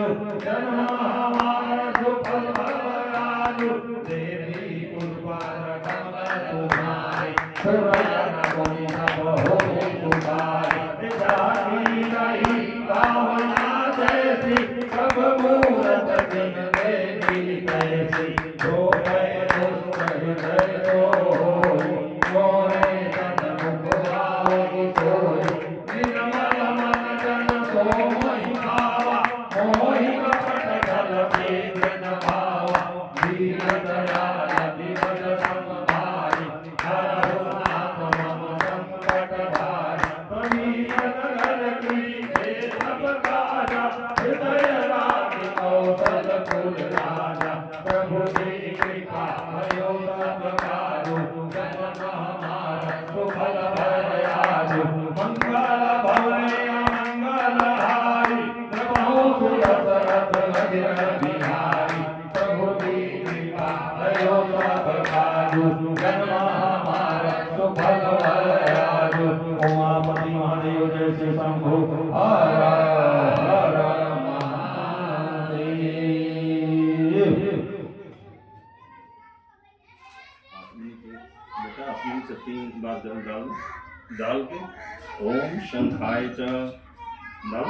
जन्म हमारा सुफल भयालु देवी कृपा तुम्हारे सर्वजन गुणी सब हो तुम्हारे जाति नहीं भावना जैसी सब मूरत दिन देवी कैसी जो है दुष्ट हृदय तो मोरे जन मुख आओ सोई निर्मल मन जन सो मोहि भावा मोहि कपट जल वेद भावा वीर दयाल विमल समभाई करुणात मम संकट भाई कबीर नगर की सब काजा हृदय राज कौशल कुल राजा प्रभु की कृपा भयो सब काजु जन्म हमारा सुफल भयालु मंगल भवने मंगल हारी प्रभु सुरसरत अजिर बिहारी प्रभु की कृपा भयो सब काजु जन्म हमारा सुफल भयालु उमापति महादेव जैसे शंभु हर हर महादेव। बेटा अपनी से 3 बार जल डाल के ओम शंखाय च डाल